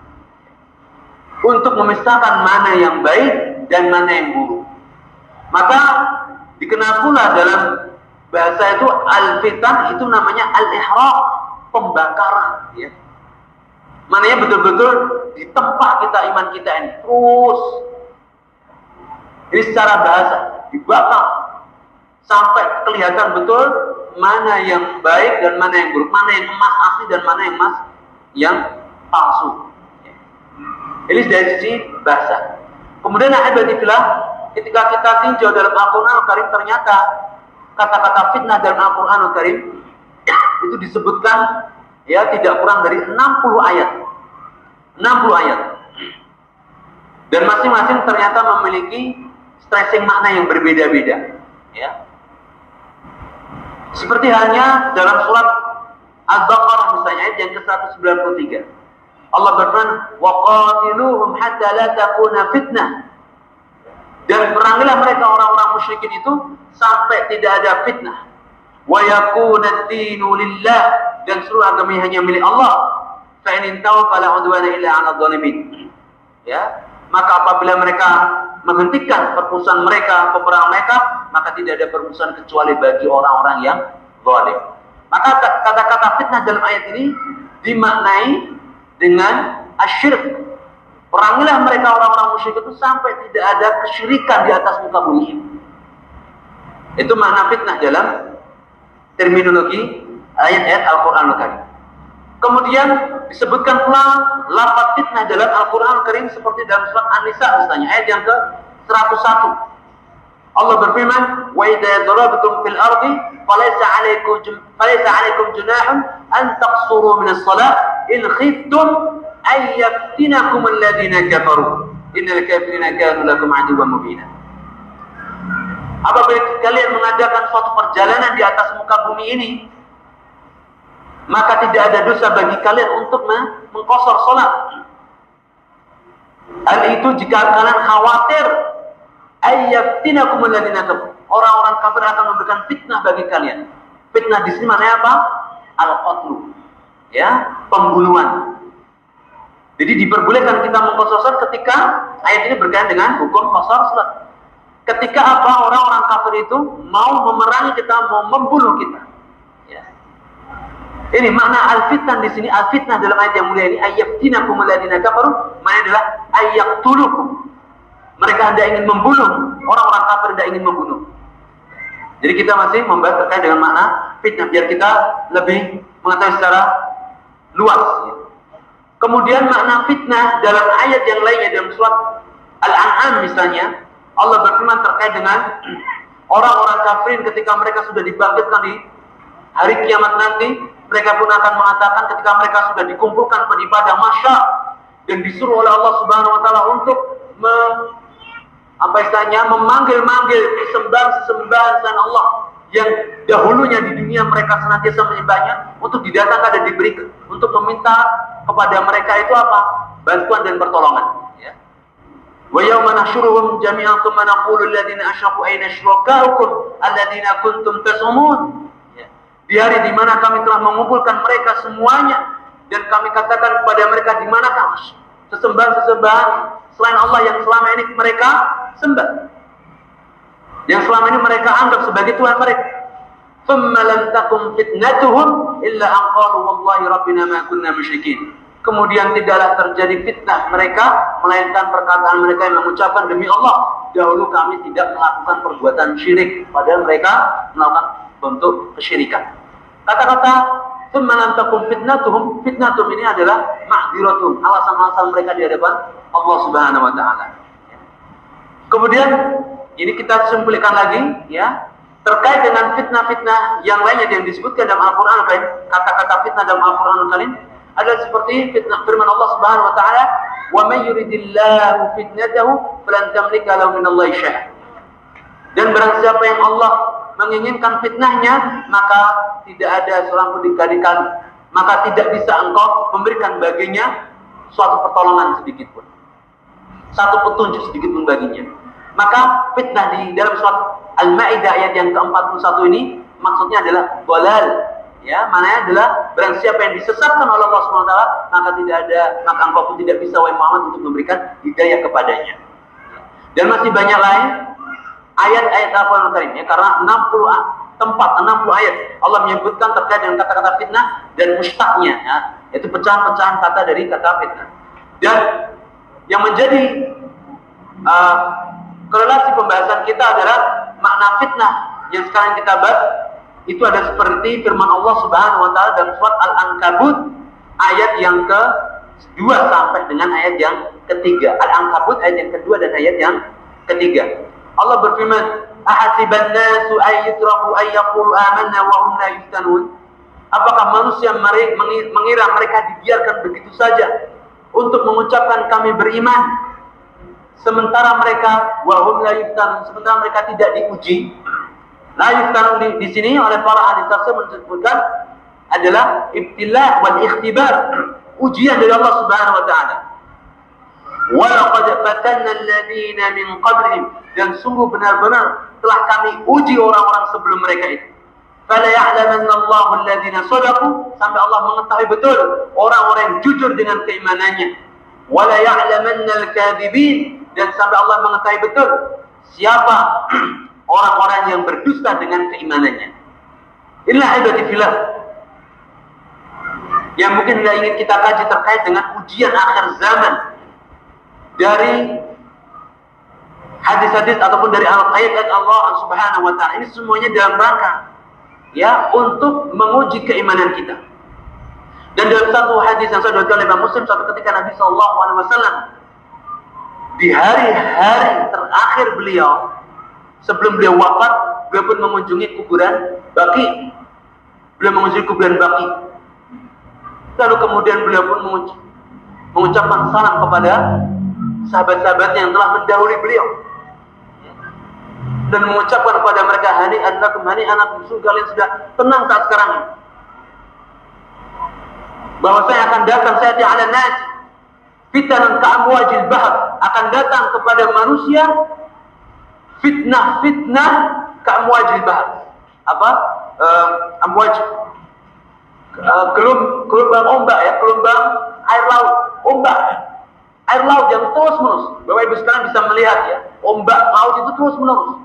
Untuk memisahkan mana yang baik dan mana yang buruk. Maka dikenal pula dalam bahasa itu al-fitan itu namanya al-ihraq, pembakaran, ya. Maknanya betul-betul ditempa kita iman kita ini terus. Ini secara bahasa dibakar sampai kelihatan betul mana yang baik dan mana yang buruk, mana yang emas asli dan mana yang emas yang palsu. Ini dari sisi bahasa. Kemudian ahibati fillah, ketika kita tinjau dalam Al-Quran Al-Karim, ternyata kata-kata fitnah dalam Al-Quran Al-Karim itu disebutkan, ya, tidak kurang dari 60 ayat. 60 ayat. Dan masing-masing ternyata memiliki stressing makna yang berbeda-beda, ya. Seperti hanya dalam surat Al-Baqarah misalnya ayat yang ke-193. Allah berfirman, "Wa qatiluhum hatta la takuna fitnah." Dan perangilah mereka orang-orang musyrikin itu sampai tidak ada fitnah. Wa yakuna ad-dinu lillah, dan seluruh agama hanya milik Allah. Fa in intahu fala udwana illa 'ala adh-dhalimin. Ya, maka apabila mereka menghentikan permusuhan mereka, peperangan mereka, maka tidak ada permusuhan kecuali bagi orang-orang yang zalim. Maka kata-kata fitnah dalam ayat ini dimaknai dengan asyirk. Perangilah mereka orang-orang musyrik itu sampai tidak ada kesyirikan di atas muka bumi ini. Itu makna fitnah dalam terminologi ayat-ayat Al-Quran Al-Karim. Kemudian disebutkan pula lafaz fitnah dalam Al-Quran Al-Karim seperti dalam surat An-Nisa misalnya ayat yang ke-101. Allah berfirman, "Wa idza darabtum fil ardi falaysa 'alaykum junahun an taqsuru min as-salah in khiftum ay yaftinakum alladziina kafaru innal kafirina kanu lakum 'aduwwan mubina." Apabila kalian mengadakan suatu perjalanan di atas muka bumi ini, maka tidak ada dosa bagi kalian untuk mengqasar salat. Hal itu jika kalian khawatir ayyaftinakum alladziina kafaru, orang-orang kafir akan memberikan fitnah bagi kalian. Fitnah di sini maknanya apa? Al-qatlu, ya, pembunuhan. Jadi diperbolehkan kita mengqasar salat ketika ayat ini berkaitan dengan hukum qasar salat. Ketika apa? Orang-orang kafir itu mau memerangi kita, mau membunuh kita. Ya. Ini makna al-fitnah di sini. Al-fitnah dalam ayat yang mulia ini, ayyaftinakum alladziina kafaru, maknanya adalah ayyaqtulukum. Mereka hendak ingin membunuh, orang-orang kafir hendak ingin membunuh. Jadi kita masih membahas terkait dengan makna fitnah biar kita lebih mengetahui secara luas. Ya. Kemudian makna fitnah dalam ayat yang lainnya dalam surat Al-An'am misalnya, Allah berfirman terkait dengan orang-orang kafir ketika mereka sudah dibangkitkan di hari kiamat nanti, mereka pun akan mengatakan ketika mereka sudah dikumpulkan di padang mahsyar dan disuruh oleh Allah Subhanahu wa taala untuk memanggil-manggil sesembahan selain Allah yang dahulunya di dunia mereka senantiasa menyembahnya, untuk didatangkan dan diberikan, untuk meminta kepada mereka itu apa? Bantuan dan pertolongan. Ya. Wa yawma nahsyuruhum jami'an tsumma naqulu alladziina asyraku ayna syurakaukum alladziina kuntum tazumun. Ya. Di hari di mana kami telah mengumpulkan mereka semuanya dan kami katakan kepada mereka, di manakah sesembahan-sesembahan selain Allah yang selama ini mereka sembah, yang selama ini mereka anggap sebagai Tuhan mereka. Thumma lam takum fitnatuhum illa an qalu wallahi rabbina ma kunna musyrikin. Kemudian tidaklah terjadi fitnah mereka, melainkan perkataan mereka yang mengucapkan, demi Allah, dahulu kami tidak melakukan perbuatan syirik, padahal mereka melakukan bentuk kesyirikan. Kata-kata thumma lam takum fitnatuhum, fitnatum ini adalah ma'dziratun, alasan-alasan mereka di hadapan Allah Subhanahu wa taala. Kemudian ini kita simpulkan lagi ya, terkait dengan fitnah-fitnah yang lainnya yang disebutkan dalam Al-Qur'an Al-Karim. Kata-kata fitnah dalam Al-Qur'an Al-Karim adalah seperti fitnah firman Allah Subhanahu wa taala, "Wa may yuridillahu fitnatahu falan tamlika lahu minallahi syai'an." Dan barang siapa yang Allah menginginkan fitnahnya, maka tidak ada seorang pun dikadikan, maka tidak bisa engkau memberikan baginya suatu pertolongan sedikit pun, satu petunjuk sedikit pun baginya. Maka fitnah di dalam surat Al-Maidah ayat yang ke-41 ini maksudnya adalah dhalal. Ya, maknanya adalah barang siapa yang disesatkan oleh Allah SWT, maka engkau pun tidak bisa, wahai Muhammad, untuk memberikan hidayah kepadanya. Dan masih banyak lain ayat-ayat Al-Qur'an Al-Karim ya, karena 60 ayat Allah menyebutkan terkait dengan kata-kata fitnah dan mustaqnya ya, yaitu pecahan-pecahan kata dari kata fitnah. Dan yang menjadi korelasi pembahasan kita adalah makna fitnah yang sekarang kita bahas. Itu ada seperti firman Allah Subhanahu wa taala dalam surat Al-Ankabut ayat yang ke-2 sampai dengan ayat yang ke-3. Al-Ankabut ayat yang ke-2 dan ayat yang ke-3. Allah berfirman, "Ahasiban nasu ay yutraku ay yaqulu amanna wa hum la yuftanun?" Apakah manusia mengira mereka dibiarkan begitu saja untuk mengucapkan kami beriman, sementara mereka wa hum la yuftanun, sementara mereka tidak diuji? La yuftanun di sini oleh para ahli tafsir menyebutkan adalah ibtila wal ikhtibar, ujian dari Allah Subhanahu wa taala. Wa laqad fatanna alladziina min qablihim, dan sungguh benar-benar telah kami uji orang-orang sebelum mereka itu. Fala ya'lamanna Allahu alladziina shadaqu, sampai Allah mengetahui betul orang-orang yang jujur dengan keimanannya. Wa la ya'lamanna al-kadzibin, dan sampai Allah mengetahui betul siapa orang-orang yang berdusta dengan keimanannya. Inilah ibadati fillah yang mungkin tidak ingin kita kaji terkait dengan ujian akhir zaman dari hadis-hadis ataupun dari ayat-ayat Allah Subhanahu wa taala. Ini semuanya dalam rangka ya untuk menguji keimanan kita. Dan dalam satu hadis yang saya diriwayatkan oleh Imam Muslim, suatu ketika Nabi sallallahu alaihi wasallam di hari-hari terakhir beliau, sebelum beliau wafat, beliau pun mengunjungi kuburan Baqi. Beliau mengunjungi kuburan Baqi. Lalu kemudian beliau pun mengucapkan salam kepada sahabat-sahabatnya yang telah mendahului beliau, dan mengucapkan kepada mereka, hani'an lakum, hani'an lakum, kalian sudah tenang saat sekarang ini, bahwa saya akan datang, saya ta'ala nas fitnah ka'amwajil bahr, akan datang kepada manusia fitnah ka'amwajil bahr. Apa? Amwaj, gelombang ombak ya, gelombang air laut, ombak air laut yang terus menerus. Bapak Ibu sekalian bisa melihat ya, ombak laut itu terus menerus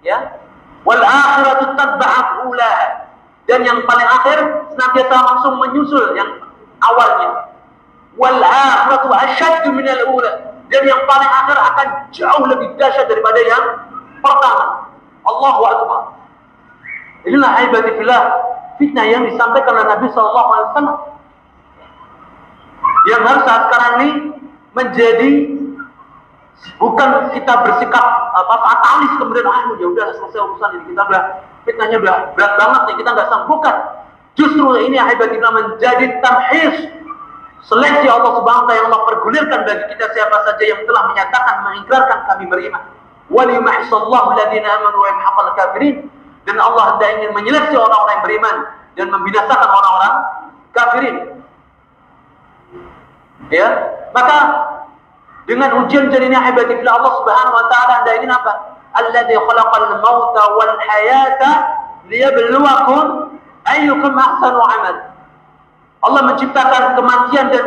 ya. Wal akhiratu tatba'u ula, dan yang paling akhir senantiasa langsung menyusul yang awalnya. Wal akhiratu asyaddu minal ula, dan yang paling akhir akan jauh lebih dahsyat daripada yang pertama. Allahu akbar. Inilah ibadati fillah, fitnah yang disampaikan oleh Nabi sallallahu alaihi wasallam, yang harus saat sekarang ini menjadi bukan kita bersikap fatalis kemudian ya udah selesai urusan ini, kita udah fitnahnya udah berat banget nih, kita nggak sanggup. Justru ini ibadati fillah menjadi tamhis, seleksi Allah Subhanahu wa taala yang Allah pergulirkan bagi kita siapa saja yang telah menyatakan mengikrarkan kami beriman. Wa liyumahhisallahu alladziina aamanu wa yamhaqal kafirin, dan Allah hendak ingin menyeleksi orang-orang yang beriman dan membinasakan orang-orang kafirin. Ya, maka dengan ujian jadinya ibadati fillah, Allah Subhanahu wa taala hendak ingin apa? Alladzi khalaqal mauta wal hayata liyabluwakum ayyukum ahsanu amal. Allah menciptakan kematian dan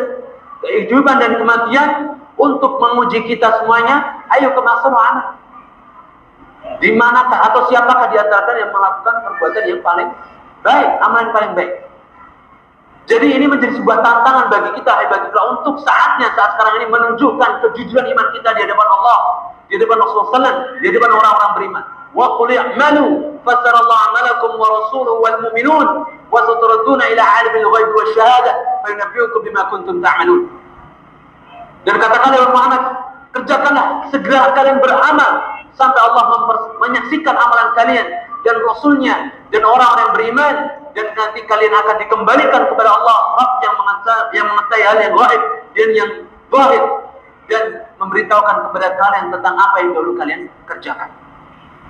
kehidupan dan kematian untuk menguji kita semuanya. Ayo kemasal amal. Di manakah atau siapakah di antara kalian yang melakukan perbuatan yang paling baik, amalan paling baik? Jadi ini menjadi sebuah tantangan bagi kita, ibadillah, untuk saat sekarang ini menunjukkan kejujuran iman kita di hadapan Allah, di hadapan Rasulullah SAW, di hadapan orang-orang beriman. Wa qul i'malu fasarallahu amalakum wa rasuluhu wal mu'minun wa saturadduna ila 'alimil ghaibi wasyahadah fa yunabbi'ukum bima kuntum ta'malun. Dan katakanlah ya Muhammad, kerjakanlah, segera kalian beramal sampai Allah menyaksikan amalan kalian dan Rasulnya dan orang-orang yang beriman, dan nanti kalian akan dikembalikan kepada Allah, Rabb yang mengetahui hal yang gaib dan yang zahir, dan memberitahukan kepada kalian tentang apa yang dulu kalian kerjakan.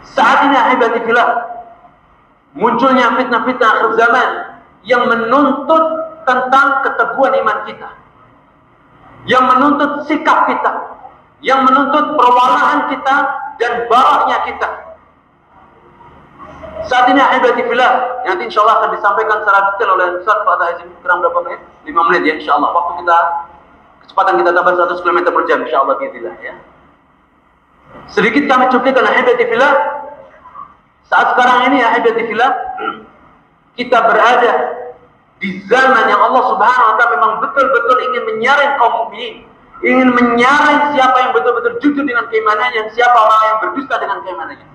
Saat ini ahibati fillah, munculnya fitnah-fitnah akhir zaman yang menuntut tentang keteguhan iman kita, yang menuntut sikap kita, yang menuntut perwalahan kita dan baraknya kita. Saat ini ahibati fillah, nanti insyaallah akan disampaikan secara detail oleh Ustaz Pak Azim. Kurang berapa menit? 5 menit ya insyaallah. Waktu kita, kecepatan kita tambah 100 km per jam insyaallah biidznillah ya. Sedikit kami cuplikan ahibati fillah. Saat sekarang ini ahibati fillah, kita berada di zaman yang Allah Subhanahu wa taala memang betul-betul ingin menyaring kaum mukminin, ingin menyaring siapa yang betul-betul jujur dengan keimanannya, siapa orang yang berdusta dengan keimanannya.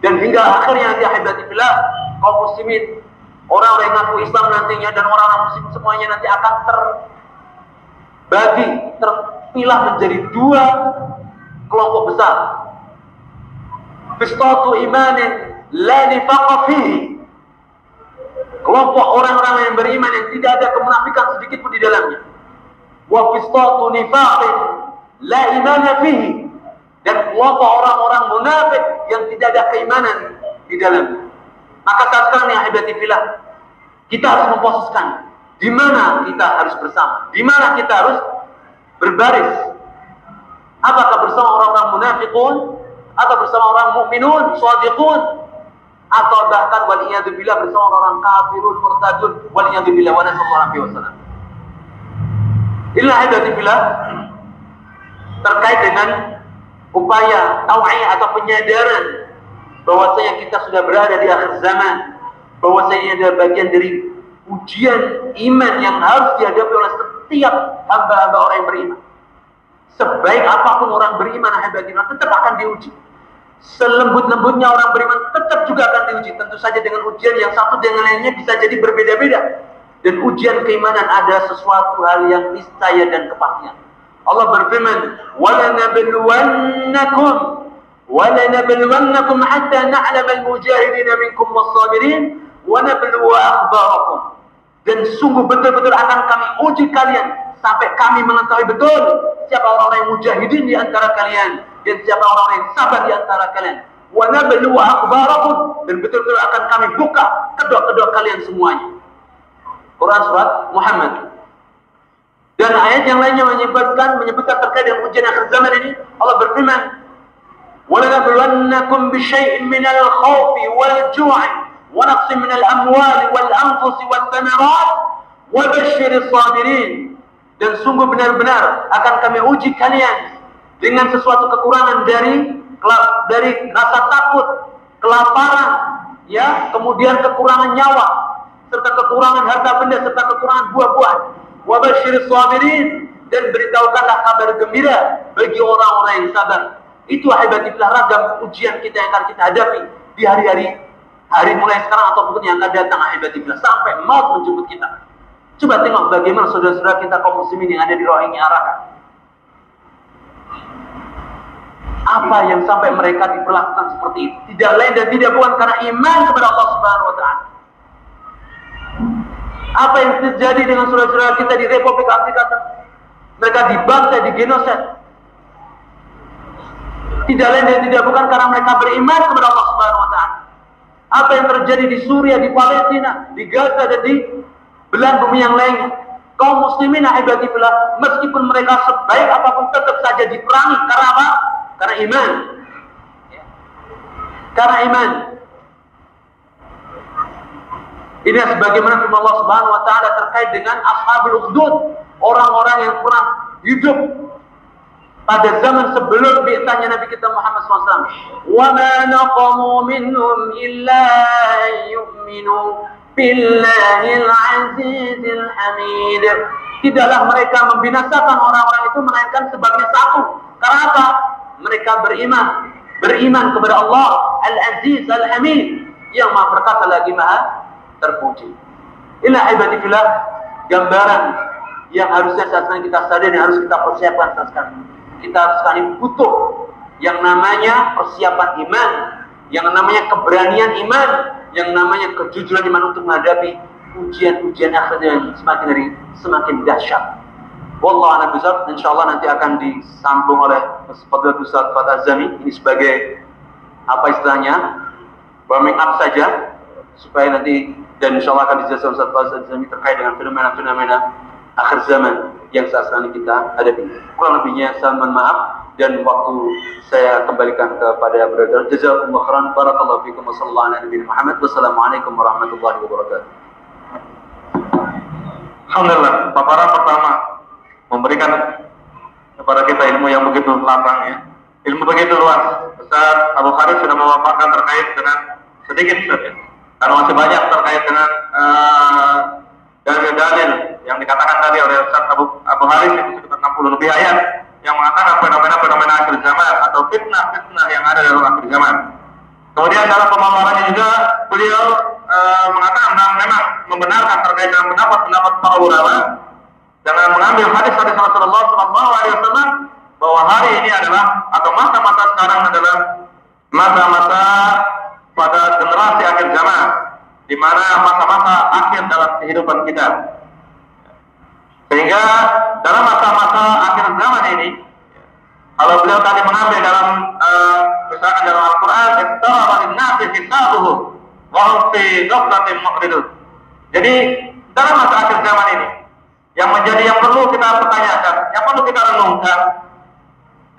Dan hingga akhirnya nanti ahibati fillah, kaum muslimin, orang-orang yang ngaku Islam nantinya dan orang-orang muslim semuanya nanti akan terbagi, terpilah menjadi 2 kelompok besar. Fistatu imanin la nifaqa fihi. Kelompok orang-orang yang beriman yang tidak ada kemunafikan sedikit pun di dalamnya. Wa fistatu nifaqin la imana fihi. Dan kelompok orang-orang munafik yang tidak ada keimanan di dalamnya. Maka saat sekarang ya ahibati fillah, kita harus memposisikan di mana kita harus bersama, di mana kita harus berbaris. Apakah bersama orang-orang munafikun, atau bersama orang mukminun, shadiqun, atau bahkan waliyadzubillah bersama orang kafirun, murtadun, waliyadzubillah wa nasallallahu alaihi wasallam. Inilah ahibati fillah terkait dengan upaya tau'iyah atau penyadaran bahwasanya kita sudah berada di akhir zaman, bahwasanya ada bagian dari ujian iman yang harus dihadapi oleh setiap hamba-hamba orang yang beriman. Sebaik apapun orang beriman, ahibadillah, tetap akan diuji. Selembut-lembutnya orang beriman tetap juga akan diuji. Tentu saja dengan ujian yang satu dengan lainnya bisa jadi berbeda-beda. Dan ujian keimanan ada sesuatu hal yang niscaya dan kepastian. Allah berfirman, وَلَنَبْلُوَنَّكُمْ حَتَّى نَعْلَمَ الْمُجَاهِدِينَ مِنْكُمْ وَالصَّابِرِينَ وَنَبْلُوَ أَخْبَارَكُمْ. Dan sungguh betul-betul akan kami uji kalian sampai kami mengetahui betul siapa orang-orang yang mujahidin di antara kalian dan siapa orang-orang yang sabar di antara kalian. وَنَبْلُوَ أَخْبَارَكُمْ. Dan betul-betul akan kami buka kedok-kedok kalian semuanya. Quran surat Muhammad. Dan ayat yang lainnya menyebutkan terkait dengan ujian akhir zaman ini. Allah berfirman, وَلَنَبْلُوَنَّكُمْ بِشَيْءٍ مِنَ الْخَوْفِ وَالْجُوعِ وَنَقْصٍ مِنَ الْأَمْوَالِ وَالْأَنْفُسِ وَالثَّمَرَاتِ وَبَشِّرِ الصَّابِرِينَ. Dan sungguh benar-benar akan kami uji kalian dengan sesuatu kekurangan dari rasa takut, kelaparan, ya, kemudian kekurangan nyawa, serta kekurangan harta benda, serta kekurangan buah-buahan. Wa basyiris sabirin, dan beritahukanlah kabar gembira bagi orang-orang yang sabar. Itu ahibatilah ragam ujian kita yang akan kita hadapi di hari mulai sekarang ataupun yang akan datang, ahibatilah, sampai maut menjemput kita. Coba tengok bagaimana saudara-saudara kita kaum muslimin yang ada di Rohingya Araka. Apa yang sampai mereka diperlakukan seperti itu? Tidak lain dan tidak bukan karena iman kepada Allah Subhanahu wa taala. Apa yang terjadi dengan saudara-saudara kita di Republik Afrika? Mereka dibantai, digenosid. Tidak lain dan tidak bukan karena mereka beriman kepada Allah Subhanahu wa taala. Apa yang terjadi di Suriah, di Palestina, di Gaza dan di belahan bumi yang lainnya. Kaum muslimin ahibatibillah, meskipun mereka sebaik apapun tetap saja diperangi. Karena apa? Karena iman. Karena iman. Ini sebagaimana firman Allah Subhanahu wa taala terkait dengan ashabul ukhdud, orang-orang yang pernah hidup pada zaman sebelum bi'tsahnya Nabi kita Muhammad SAW. Wa ma naqamu minhum illa yu'minu billahil azizil hamid. Tidaklah mereka membinasakan orang-orang itu melainkan sebabnya satu. Karena apa? Mereka beriman kepada Allah Al-Aziz Al-Hamid, yang Maha Perkasa lagi Maha terpuji. Inilah ibadati fillah, gambaran yang harusnya saat ini kita sadari dan harus kita persiapkan saat sekarang. Kita sekarang butuh yang namanya persiapan iman, yang namanya keberanian iman, yang namanya kejujuran iman untuk menghadapi ujian-ujian akhir yang semakin dahsyat. Wallahu a'lam bishawab. Insyaallah nanti akan disambung oleh Fadilatul Ustaz Fuad Az-Zami. Ini sebagai apa istilahnya, warming up saja, supaya nanti dan insyaallah akan dijelaskan Ustaz Fuad Az-Zami terkait dengan fenomena-fenomena akhir zaman yang saat ini kita hadapi. Kurang lebihnya saya mohon maaf dan waktu saya kembalikan kepada brother. Jazakumullah khairan, barakallahu fikum, wa sallallahu ala nabiyina Muhammad. Wassalamualaikum warahmatullahi wabarakatuh. Alhamdulillah, paparan pertama memberikan kepada kita ilmu yang begitu lapang ya. Ilmu begitu luas. Ustaz Abu Haris sudah memaparkan terkait dengan sedikit saja. Karena masih banyak terkait dengan dalil-dalil yang dikatakan tadi oleh Ustaz Abu Haris, itu sekitar 60 lebih ayat yang mengatakan fenomena-fenomena akhir zaman atau fitnah-fitnah yang ada dalam akhir zaman. Kemudian dalam pemaparannya juga beliau mengatakan memang membenarkan terkait dengan pendapat para ulama dengan mengambil hadis-hadis Rasulullah SAW bahwa hari ini adalah atau masa-masa sekarang adalah masa-masa pada generasi akhir zaman, di mana masa-masa akhir dalam kehidupan kita. Sehingga dalam masa-masa akhir zaman ini, kalau beliau tadi mengambil dalam misalkan dalam Al-Quran, iqtaraba lin-nasi hisabuhu wa hum fi ghaflatin mu'ridun. Jadi dalam masa akhir zaman ini, yang perlu kita pertanyakan, yang perlu kita renungkan,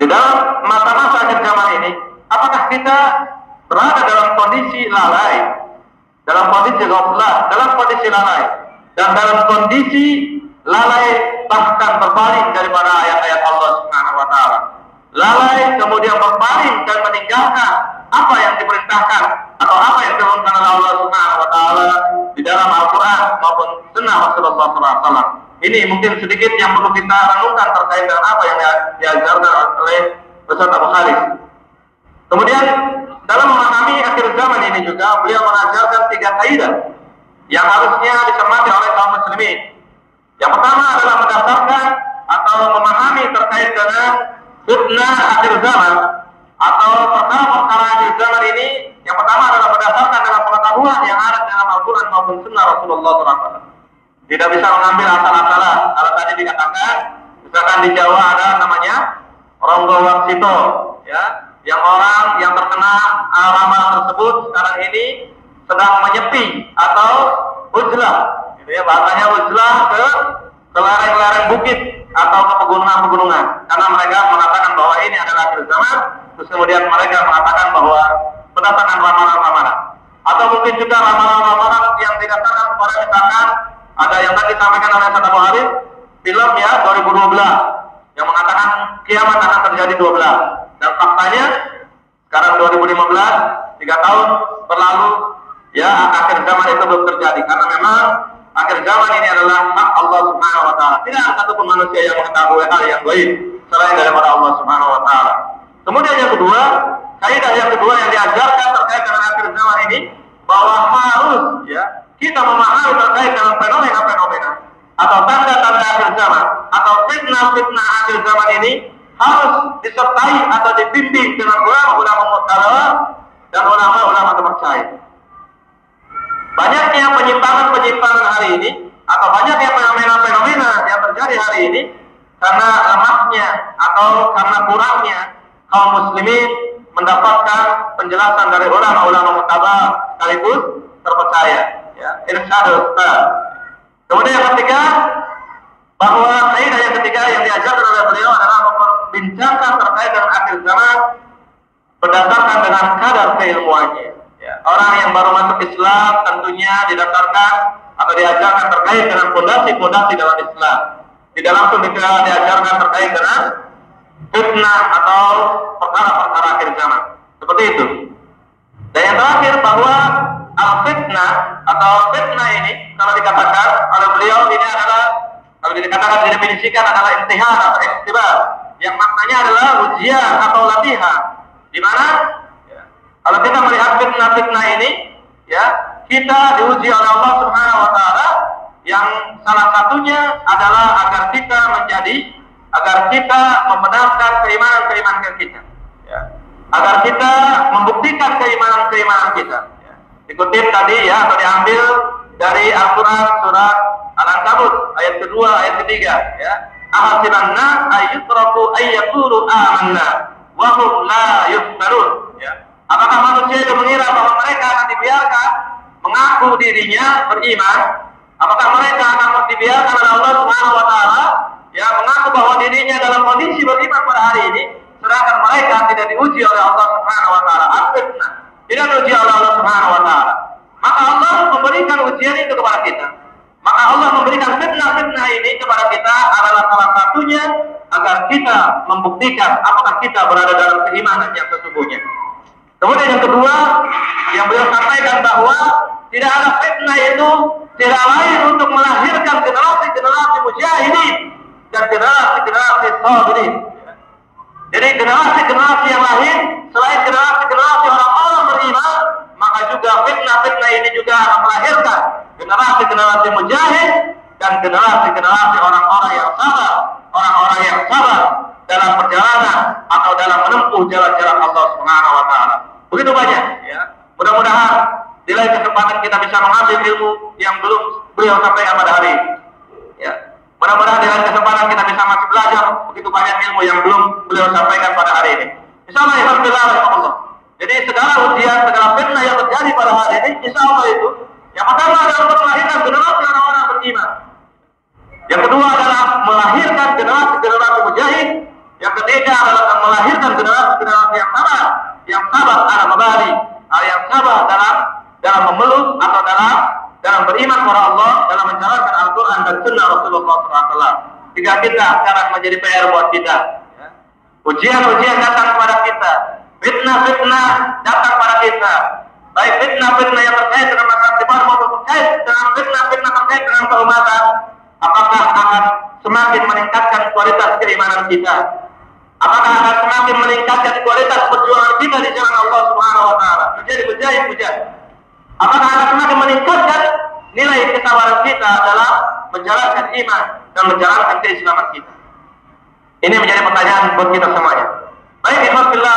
di dalam masa-masa akhir zaman ini, apakah kita berada dalam kondisi lalai, dalam kondisi ghaflah, dalam kondisi lalai, dan dalam kondisi lalai bahkan berpaling daripada ayat-ayat Allah Subhanahu wa taala. Lalai kemudian berpaling dan meninggalkan apa yang diperintahkan atau apa yang diturunkan oleh Allah Subhanahu wa taala di dalam Al-Qur'an maupun sunnah Rasulullah SAW. Ini mungkin sedikit yang perlu kita renungkan terkait dengan apa yang diajarkan oleh Ustaz Abu Haris. Kemudian dalam memahami akhir zaman ini juga beliau mengajarkan 3 kaidah yang harusnya dicermati oleh kaum muslimin. Yang pertama adalah mendasarkan atau memahami terkait dengan fitnah akhir zaman atau perkara-perkara akhir zaman ini. Yang pertama adalah berdasarkan dengan pengetahuan yang ada dalam Al-Quran maupun sunnah Rasulullah SAW. Tidak bisa mengambil asal-asalan. Kalau tadi dikatakan, misalkan di Jawa ada namanya Ronggo Warsito, ya, yang orang yang terkena ramalan tersebut sekarang ini sedang menyepi atau uzlah, gitu ya, bahasanya uzlah ke lereng-lereng bukit atau ke pegunungan-pegunungan, karena mereka mengatakan bahwa ini adalah akhir zaman. Terus kemudian mereka mengatakan bahwa berdasarkan ramalan-ramalan, atau mungkin juga ramalan-ramalan yang didasarkan kepada misalkan ada yang tadi disampaikan oleh Ustaz Abu Haris, film ya 2012 yang mengatakan kiamat akan terjadi 12, dan faktanya sekarang 2015, 3 tahun berlalu, ya akhir zaman itu belum terjadi, karena memang akhir zaman ini adalah hak Allah Subhanahu wa taala. Tidak ada satupun manusia yang mengetahui hal yang gaib selain daripada Allah Subhanahu wa taala. Kemudian yang kedua, kaidah yang kedua yang diajarkan terkait dengan akhir zaman ini, bahwa harus ya kita memahami terkait dengan fenomena-fenomena atau tanda-tanda akhir zaman atau fitnah-fitnah akhir zaman ini harus disertai atau dibimbing dengan ulama-ulama mu'tabar dan ulama-ulama terpercaya. Banyaknya penyimpangan-penyimpangan hari ini atau banyaknya fenomena-fenomena yang terjadi hari ini karena lemahnya atau karena kurangnya kaum muslimin mendapatkan penjelasan dari ulama-ulama mu'tabar sekaligus terpercaya, ya, irsyadul ustaz. Kemudian yang ketiga, bahwa kaidah yang ketiga yang diajarkan oleh beliau adalah memperbincangkan terkait dengan akhir zaman berdasarkan dengan kadar keilmuannya. Ya, orang yang baru masuk Islam tentunya didasarkan atau diajarkan terkait dengan fondasi-fondasi dalam Islam. Tidak langsung diajarkan terkait dengan fitnah atau perkara-perkara akhir zaman. Seperti itu. Dan yang terakhir bahwa al-fitnah atau fitnah ini kalau dikatakan oleh beliau ini adalah, kalau dikatakan didefinisikan adalah imtihan atau ikhtibar, yang maknanya adalah ujian atau latihan, di mana kalau kita melihat fitnah-fitnah ini, ya, kita diuji oleh Allah Subhanahu wa taala, yang salah satunya adalah agar kita membenarkan keimanan kita, ya. Agar kita membuktikan keimanan kita. Ya. Dikutip tadi ya, atau diambil dari Al-Quran surat Al-Ankabut ayat kedua, ayat ketiga, ya. Ahasiban nas ayyutraku ayyaqulu amanna wa hum la yuftanun. Ya. Apakah manusia itu mengira bahwa mereka akan dibiarkan mengaku dirinya beriman? Apakah mereka akan dibiarkan oleh Allah Subhanahu wa taala ya mengaku bahwa dirinya dalam kondisi beriman pada hari ini, sedangkan mereka tidak diuji oleh Allah Subhanahu wa taala? Al-fitnah, tidak diuji oleh Allah Subhanahu wa taala. Maka Allah memberikan ujian itu kepada kita. Maka Allah memberikan fitnah-fitnah ini kepada kita adalah salah satunya agar kita membuktikan apakah kita berada dalam keimanan yang sesungguhnya. Kemudian yang kedua, yang beliau sampaikan bahwa tidak ada fitnah itu tidak lain untuk melahirkan generasi-generasi mujahidin dan generasi-generasi sabirin. Jadi generasi-generasi yang lain selain generasi-generasi orang-orang beriman, maka juga fitnah-fitnah ini juga akan melahirkan generasi-generasi mujahid dan generasi-generasi orang-orang yang sabar dalam perjalanan atau dalam menempuh jalan-jalan Allah Subhanahu wa taala. Begitu banyak, ya. Mudah-mudahan di lain kesempatan kita bisa mengambil ilmu yang belum beliau sampaikan pada hari ini. Ya. Mudah-mudahan di lain kesempatan kita bisa masih belajar begitu banyak ilmu yang belum beliau sampaikan pada hari ini. Insyaallah ya Allah. Jadi segala ujian, segala fitnah yang terjadi pada hari ini, insyaallah itu yang pertama adalah untuk melahirkan generasi orang-orang beriman. Yang kedua adalah melahirkan generasi-generasi mujahid. Yang ketiga adalah melahirkan generasi-generasi yang sabar dalam memberi, yang sabar dalam memeluk atau dalam beriman kepada Allah, dalam menjalankan Al-Quran dan Sunnah Rasulullah SAW. Jika kita sekarang menjadi PR buat kita, ya. Ujian-ujian datang kepada kita, fitnah-fitnah datang kepada kita, baik fitnah-fitnah yang terkait dengan masalah pribadi maupun terkait dengan fitnah-fitnah terkait dengan keumatan, apakah akan semakin meningkatkan kualitas keimanan kita? Apakah akan semakin meningkatkan kualitas perjuangan kita di jalan Allah Subhanahu wa taala menjadi mujahid? Apakah akan semakin meningkatkan nilai ketawaran kita dalam menjalankan iman dan menjalankan keislaman kita? Ini menjadi pertanyaan buat kita semuanya. Baik, ikhwan fillah,